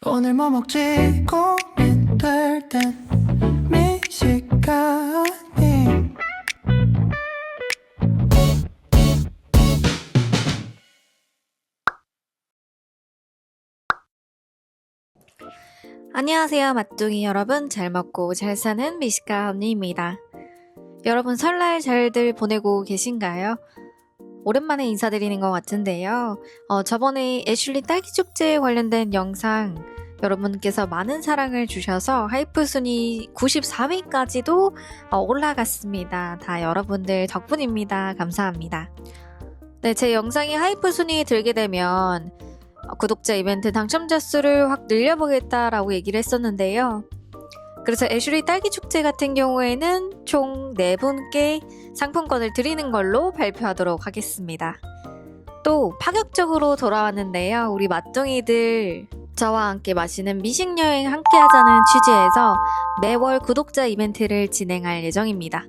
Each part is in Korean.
오늘 뭐 먹지 고민될 땐 미식가니 안녕하세요, 맛둥이 여러분. 잘 먹고 잘 사는 미식가 언니입니다. 여러분 설날 잘들 보내고 계신가요? 오랜만에 인사드리는 것 같은데요. 저번에 애슐리 딸기 축제에 관련된 영상 여러분께서 많은 사랑을 주셔서 하이프 순위 94위까지도 올라갔습니다. 다 여러분들 덕분입니다. 감사합니다. 네, 제 영상이 하이프 순위에 들게 되면 구독자 이벤트 당첨자 수를 확 늘려보겠다라고 얘기를 했었는데요. 그래서 애슐리 딸기 축제 같은 경우에는 총 4분께 상품권을 드리는 걸로 발표하도록 하겠습니다. 또 파격적으로 돌아왔는데요. 우리 맛둥이들 저와 함께 마시는 미식여행 함께 하자는 취지에서 매월 구독자 이벤트를 진행할 예정입니다.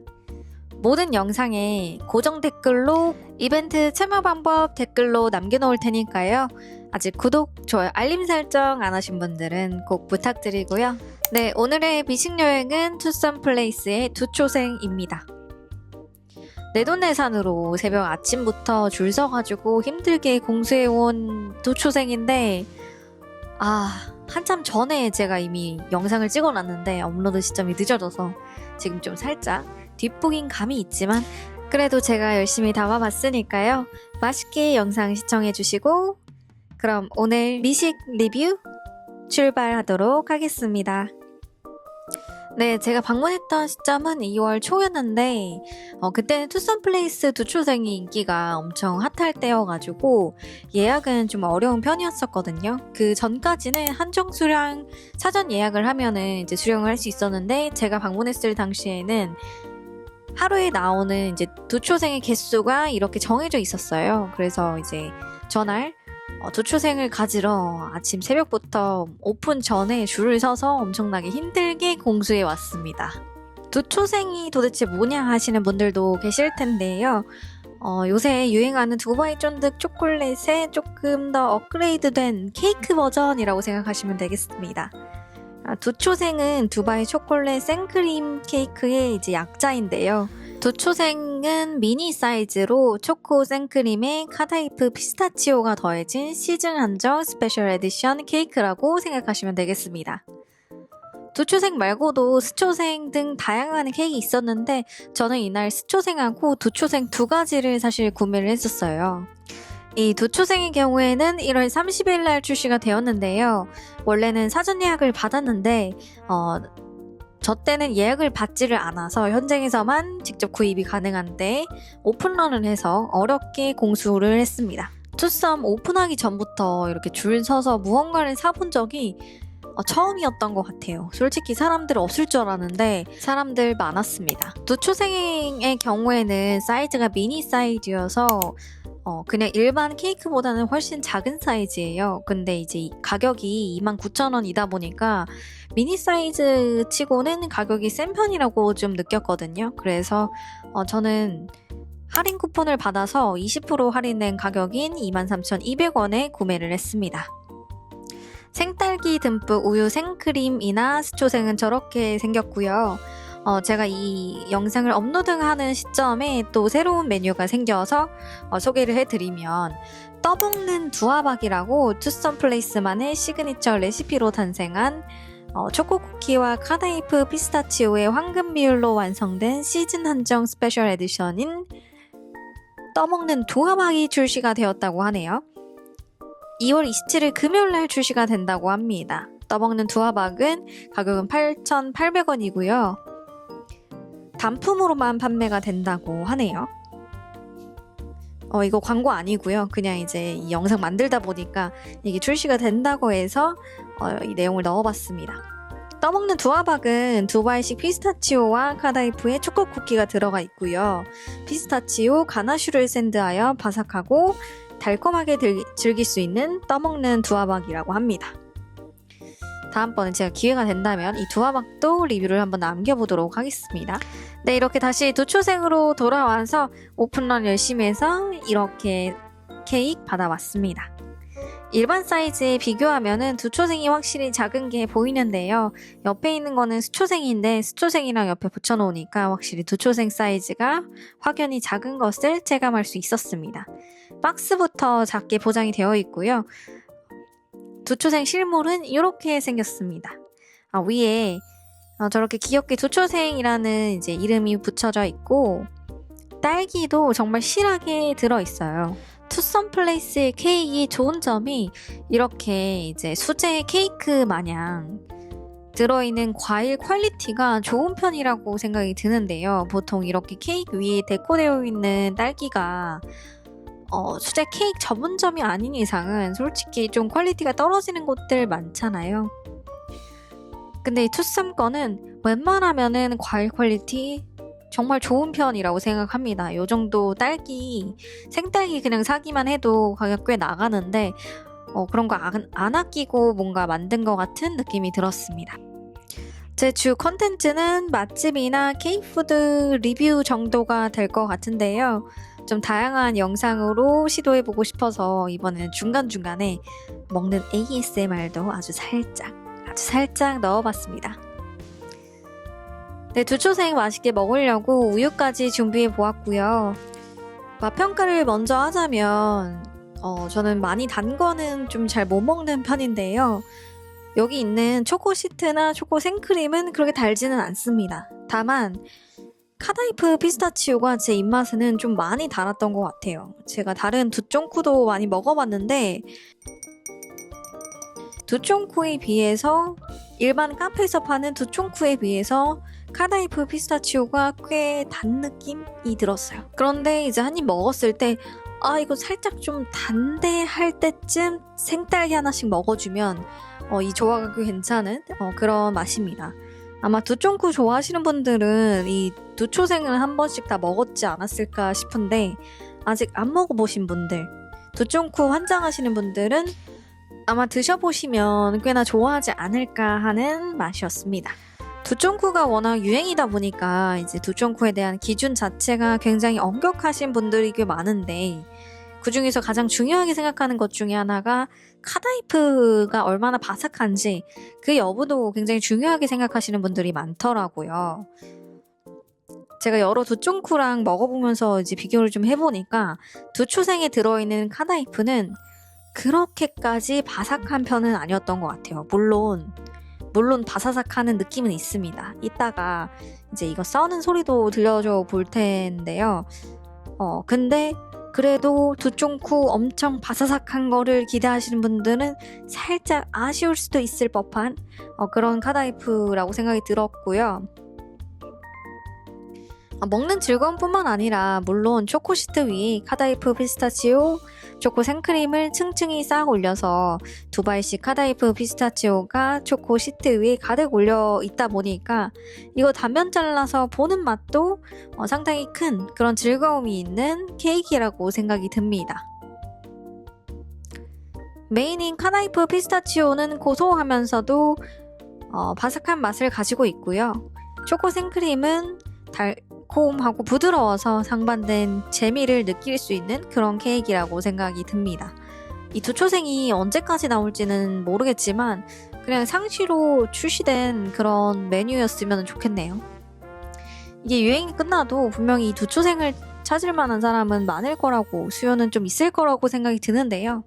모든 영상에 고정 댓글로 이벤트 참여 방법 댓글로 남겨놓을 테니까요. 아직 구독, 좋아요, 알림 설정 안 하신 분들은 꼭 부탁드리고요. 네, 오늘의 미식여행은 투썸플레이스의 두초생입니다. 내돈내산으로 새벽 아침부터 줄 서가지고 힘들게 공수해온 두초생인데 한참 전에 제가 이미 영상을 찍어놨는데 업로드 시점이 늦어져서 지금 좀 살짝 뒷북인 감이 있지만 그래도 제가 열심히 담아봤으니까요. 맛있게 영상 시청해주시고 그럼 오늘 미식 리뷰 출발하도록 하겠습니다. 네, 제가 방문했던 시점은 2월 초였는데 그때는 투썸플레이스 두초생이 인기가 엄청 핫할 때여가지고 예약은 좀 어려운 편이었었거든요. 그 전까지는 한정 수량 사전 예약을 하면은 이제 수령을 할 수 있었는데 제가 방문했을 당시에는 하루에 나오는 이제 두초생의 개수가 이렇게 정해져 있었어요. 그래서 이제 전날 두초생을 가지러 아침 새벽부터 오픈 전에 줄을 서서 엄청나게 힘들게 공수해 왔습니다. 두초생이 도대체 뭐냐 하시는 분들도 계실 텐데요. 요새 유행하는 두바이 쫀득 초콜릿의 조금 더 업그레이드된 케이크 버전이라고 생각하시면 되겠습니다. 두초생은 두바이 초콜릿 생크림 케이크의 이제 약자인데요. 두초생은 미니 사이즈로 초코 생크림에 카다이프 피스타치오가 더해진 시즌 한정 스페셜 에디션 케이크라고 생각하시면 되겠습니다. 두초생 말고도 스초생 등 다양한 케이크 있었는데 저는 이날 스초생하고 두초생 두 가지를 사실 구매를 했었어요. 이 두초생의 경우에는 1월 30일 날 출시가 되었는데요. 원래는 사전 예약을 받았는데 저 때는 예약을 받지를 않아서 현장에서만 직접 구입이 가능한데 오픈런을 해서 어렵게 공수를 했습니다. 투썸 오픈하기 전부터 이렇게 줄 서서 무언가를 사본 적이 처음이었던 것 같아요. 솔직히 사람들 없을 줄 알았는데 사람들 많았습니다. 두초생의 경우에는 사이즈가 미니 사이즈여서 그냥 일반 케이크보다는 훨씬 작은 사이즈예요. 근데 이제 가격이 29,000원이다 보니까 미니 사이즈 치고는 가격이 센 편이라고 좀 느꼈거든요. 그래서 저는 할인 쿠폰을 받아서 20% 할인된 가격인 23,200원에 구매를 했습니다. 생딸기 듬뿍 우유 생크림이나 스초생은 저렇게 생겼고요. 제가 이 영상을 업로드하는 시점에 또 새로운 메뉴가 생겨서 소개를 해드리면 떠먹는 두아박이라고 투썸플레이스만의 시그니처 레시피로 탄생한 초코쿠키와 카다이프 피스타치오의 황금 비율로 완성된 시즌 한정 스페셜 에디션인 떠먹는 두아박이 출시가 되었다고 하네요. 2월 27일 금요일날 출시가 된다고 합니다. 떠먹는 두아박은 가격은 8,800원이고요. 단품으로만 판매가 된다고 하네요. 이거 광고 아니고요. 그냥 이제 이 영상 만들다 보니까 이게 출시가 된다고 해서 이 내용을 넣어봤습니다. 떠먹는 두아박은 두바이식 피스타치오와 카다이프의 초코 쿠키가 들어가 있고요. 피스타치오, 가나슈를 샌드하여 바삭하고 달콤하게 즐길 수 있는 떠먹는 두아박이라고 합니다. 다음번에 제가 기회가 된다면 이 두아박도 리뷰를 한번 남겨보도록 하겠습니다. 네, 이렇게 다시 두초생으로 돌아와서 오픈런 열심히 해서 이렇게 케이크 받아왔습니다. 일반 사이즈에 비교하면은 두초생이 확실히 작은 게 보이는데요. 옆에 있는 거는 수초생인데 수초생이랑 옆에 붙여놓으니까 확실히 두초생 사이즈가 확연히 작은 것을 체감할 수 있었습니다. 박스부터 작게 포장이 되어 있고요. 두초생 실물은 이렇게 생겼습니다. 위에 저렇게 귀엽게 두초생이라는 이제 이름이 붙여져 있고 딸기도 정말 실하게 들어있어요. 투썸플레이스의 케이크의 좋은 점이 이렇게 이제 수제 케이크 마냥 들어있는 과일 퀄리티가 좋은 편이라고 생각이 드는데요. 보통 이렇게 케이크 위에 데코되어 있는 딸기가 수제 케이크 전문점이 아닌 이상은 솔직히 좀 퀄리티가 떨어지는 곳들 많잖아요. 근데 이 투썸 거는 웬만하면은 과일 퀄리티 정말 좋은 편이라고 생각합니다. 요 정도 딸기, 생딸기 그냥 사기만 해도 가격 꽤 나가는데 그런 거 안 아끼고 뭔가 만든 것 같은 느낌이 들었습니다. 제 주 컨텐츠는 맛집이나 케이크푸드 리뷰 정도가 될 것 같은데요. 좀 다양한 영상으로 시도해보고 싶어서 이번에는 중간중간에 먹는 ASMR도 아주 살짝 넣어봤습니다. 네, 두초생 맛있게 먹으려고 우유까지 준비해 보았고요. 맛 평가를 먼저 하자면 저는 많이 단 거는 좀 잘 못 먹는 편인데요. 여기 있는 초코 시트나 초코 생크림은 그렇게 달지는 않습니다. 다만 카다이프 피스타치오가 제 입맛에는 좀 많이 달았던 것 같아요. 제가 다른 두쫑쿠도 많이 먹어봤는데 두쫑쿠에 비해서 일반 카페에서 파는 두쫑쿠에 비해서 카다이프 피스타치오가 꽤 단 느낌이 들었어요. 그런데 이제 한 입 먹었을 때 이거 살짝 좀 단데 할 때쯤 생딸기 하나씩 먹어주면 이 조화가 꽤 괜찮은 그런 맛입니다. 아마 두쫑쿠 좋아하시는 분들은 이 두초생을 한 번씩 다 먹었지 않았을까 싶은데 아직 안 먹어보신 분들, 두쫑쿠 환장하시는 분들은 아마 드셔보시면 꽤나 좋아하지 않을까 하는 맛이었습니다. 두쫑쿠가 워낙 유행이다 보니까 이제 두쫑쿠에 대한 기준 자체가 굉장히 엄격하신 분들이 꽤 많은데 그 중에서 가장 중요하게 생각하는 것 중에 하나가 카다이프가 얼마나 바삭한지 그 여부도 굉장히 중요하게 생각하시는 분들이 많더라고요. 제가 여러 두쫑쿠랑 먹어보면서 이제 비교를 좀 해보니까 두초생에 들어있는 카다이프는 그렇게까지 바삭한 편은 아니었던 것 같아요. 물론 바사삭하는 느낌은 있습니다. 이따가 이제 이거 써는 소리도 들려줘 볼 텐데요. 근데 그래도 두쫑쿠 엄청 바사삭한 거를 기대하시는 분들은 살짝 아쉬울 수도 있을 법한 그런 카다이프라고 생각이 들었고요. 먹는 즐거움뿐만 아니라 물론 초코시트 위에 카다이프 피스타치오, 초코 생크림을 층층이 쌓아 올려서 두 발씩 카다이프 피스타치오가 초코 시트 위에 가득 올려 있다 보니까 이거 단면 잘라서 보는 맛도 상당히 큰 그런 즐거움이 있는 케이크라고 생각이 듭니다. 메인인 카다이프 피스타치오는 고소하면서도 바삭한 맛을 가지고 있고요. 초코 생크림은 달콤하고 부드러워서 상반된 재미를 느낄 수 있는 그런 케이크라고 생각이 듭니다. 이 두초생이 언제까지 나올지는 모르겠지만 그냥 상시로 출시된 그런 메뉴였으면 좋겠네요. 이게 유행이 끝나도 분명히 이 두초생을 찾을 만한 사람은 많을 거라고, 수요는 좀 있을 거라고 생각이 드는데요.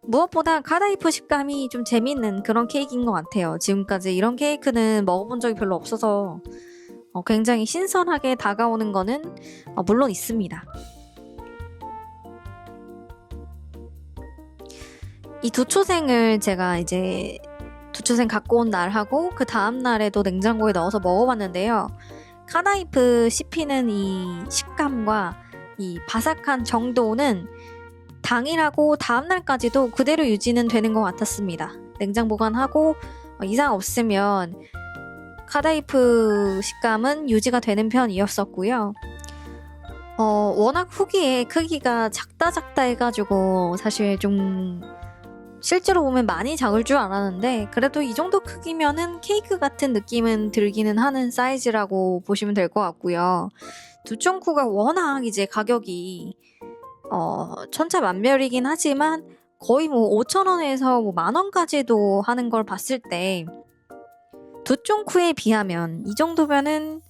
무엇보다 카다이프 식감이 좀 재밌는 그런 케이크인 것 같아요. 지금까지 이런 케이크는 먹어본 적이 별로 없어서 굉장히 신선하게 다가오는 거는 물론 있습니다. 이 두초생을 제가 이제 두초생 갖고 온 날하고 그 다음 날에도 냉장고에 넣어서 먹어봤는데요. 카다이프 씹히는 이 식감과 이 바삭한 정도는 당일하고 다음날까지도 그대로 유지는 되는 것 같았습니다. 냉장 보관하고 이상 없으면 카다이프 식감은 유지가 되는 편이었었고요. 워낙 후기에 크기가 작다 해가지고 사실 좀 실제로 보면 많이 작을 줄 알았는데 그래도 이 정도 크기면은 케이크 같은 느낌은 들기는 하는 사이즈라고 보시면 될 것 같고요. 두쫑쿠가 워낙 이제 가격이 천차만별이긴 하지만 거의 뭐 5,000원에서 뭐 10,000원까지도 하는 걸 봤을 때 두쫑쿠에 비하면 이 정도면은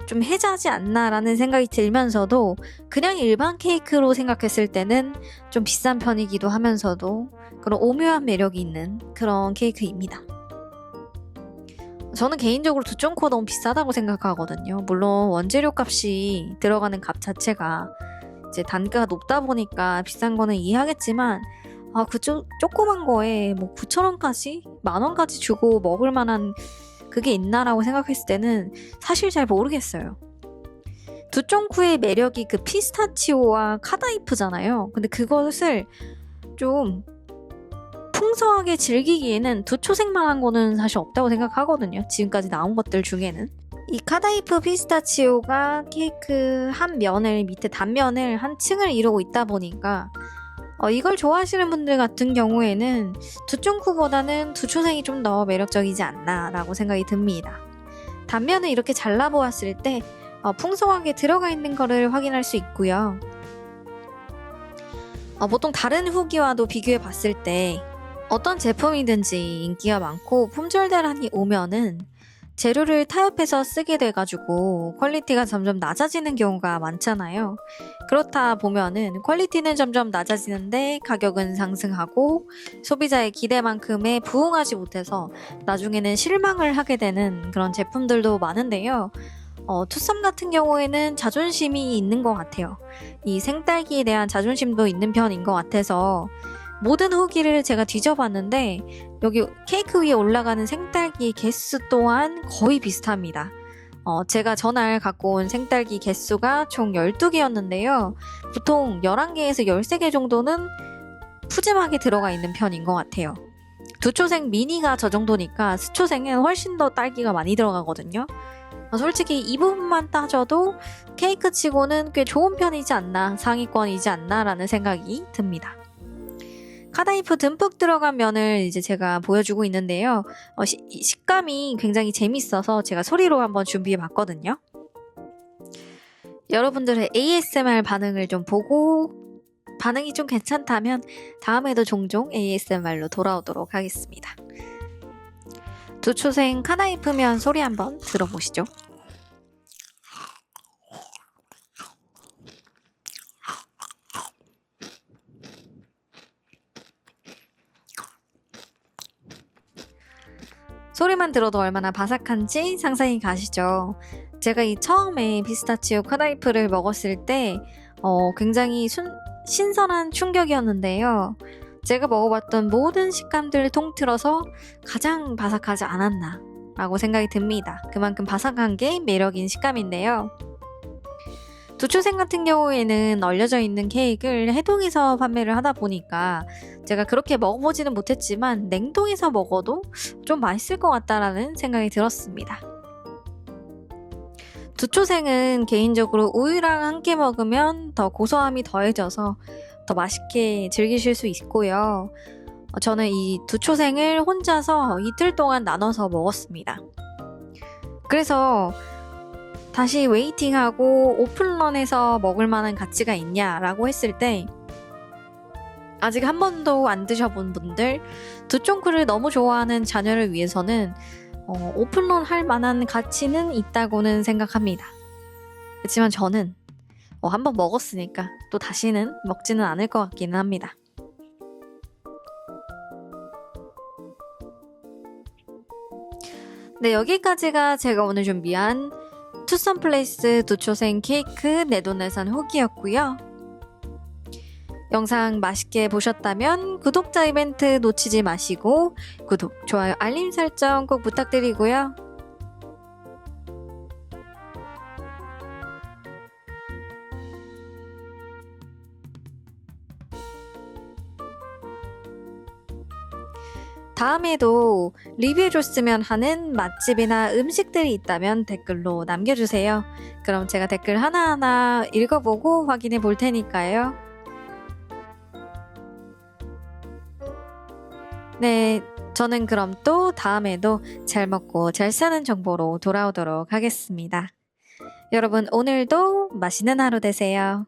좀 해자하지 않나라는 생각이 들면서도 그냥 일반 케이크로 생각했을 때는 좀 비싼 편이기도 하면서도 그런 오묘한 매력이 있는 그런 케이크입니다. 저는 개인적으로 두쫑코가 너무 비싸다고 생각하거든요. 물론 원재료 값이 들어가는 값 자체가 이제 단가가 높다 보니까 비싼 거는 이해하겠지만 조그만 거에 뭐 9,000원까지 10,000원까지 주고 먹을 만한 그게 있나라고 생각했을 때는 사실 잘 모르겠어요. 두쫑쿠의 매력이 그 피스타치오와 카다이프잖아요. 근데 그것을 좀 풍성하게 즐기기에는 두초생만한 거는 사실 없다고 생각하거든요. 지금까지 나온 것들 중에는. 이 카다이프 피스타치오가 케이크 한 면을 밑에 단면을 한 층을 이루고 있다 보니까 이걸 좋아하시는 분들 같은 경우에는 두쫑쿠보다는 두초생이 좀 더 매력적이지 않나 라고 생각이 듭니다. 단면을 이렇게 잘라보았을 때 풍성하게 들어가 있는 거를 확인할 수 있고요. 보통 다른 후기와도 비교해 봤을 때 어떤 제품이든지 인기가 많고 품절 대란이 오면은 재료를 타협해서 쓰게 돼가지고 퀄리티가 점점 낮아지는 경우가 많잖아요. 그렇다 보면은 퀄리티는 점점 낮아지는데 가격은 상승하고 소비자의 기대만큼에 부응하지 못해서 나중에는 실망을 하게 되는 그런 제품들도 많은데요. 투썸 같은 경우에는 자존심이 있는 것 같아요. 이 생딸기에 대한 자존심도 있는 편인 것 같아서 모든 후기를 제가 뒤져봤는데 여기 케이크 위에 올라가는 생딸기 개수 또한 거의 비슷합니다. 제가 전날 갖고 온 생딸기 개수가 총 12개였는데요. 보통 11개에서 13개 정도는 푸짐하게 들어가 있는 편인 것 같아요. 두초생 미니가 저 정도니까 스초생은 훨씬 더 딸기가 많이 들어가거든요. 솔직히 이 부분만 따져도 케이크 치고는 꽤 좋은 편이지 않나, 상위권이지 않나 라는 생각이 듭니다. 카다이프 듬뿍 들어간 면을 이제 제가 보여주고 있는데요. 식감이 굉장히 재밌어서 제가 소리로 한번 준비해 봤거든요. 여러분들의 ASMR 반응을 좀 보고 반응이 좀 괜찮다면 다음에도 종종 ASMR로 돌아오도록 하겠습니다. 두초생 카다이프 면 소리 한번 들어보시죠. 소리만 들어도 얼마나 바삭한지 상상이 가시죠. 제가 이 처음에 피스타치오 카다이프를 먹었을 때 굉장히 신선한 충격이었는데요. 제가 먹어봤던 모든 식감들을 통틀어서 가장 바삭하지 않았나 라고 생각이 듭니다. 그만큼 바삭한 게 매력인 식감인데요. 두초생 같은 경우에는 얼려져 있는 케이크를 해동해서 판매를 하다 보니까 제가 그렇게 먹어보지는 못했지만 냉동해서 먹어도 좀 맛있을 것 같다라는 생각이 들었습니다. 두초생은 개인적으로 우유랑 함께 먹으면 더 고소함이 더해져서 더 맛있게 즐기실 수 있고요. 저는 이 두초생을 혼자서 이틀 동안 나눠서 먹었습니다. 그래서 다시 웨이팅하고 오픈런에서 먹을 만한 가치가 있냐라고 했을 때 아직 한 번도 안 드셔본 분들, 두쫑쿠를 너무 좋아하는 자녀를 위해서는 오픈런 할 만한 가치는 있다고는 생각합니다. 그렇지만 저는 한 번 먹었으니까 또 다시는 먹지는 않을 것 같기는 합니다. 네, 여기까지가 제가 오늘 준비한 투썸플레이스 두초생 케이크 내돈내산 후기였고요. 영상 맛있게 보셨다면 구독자 이벤트 놓치지 마시고 구독, 좋아요, 알림 설정 꼭 부탁드리고요. 다음에도 리뷰해줬으면 하는 맛집이나 음식들이 있다면 댓글로 남겨주세요. 그럼 제가 댓글 하나하나 읽어보고 확인해 볼 테니까요. 네, 저는 그럼 또 다음에도 잘 먹고 잘 사는 정보로 돌아오도록 하겠습니다. 여러분 오늘도 맛있는 하루 되세요.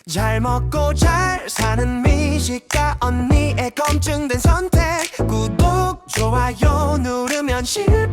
잘 먹고 잘 사는 미식가 언니의 검증된 선택 구독 좋아요 누르면 실패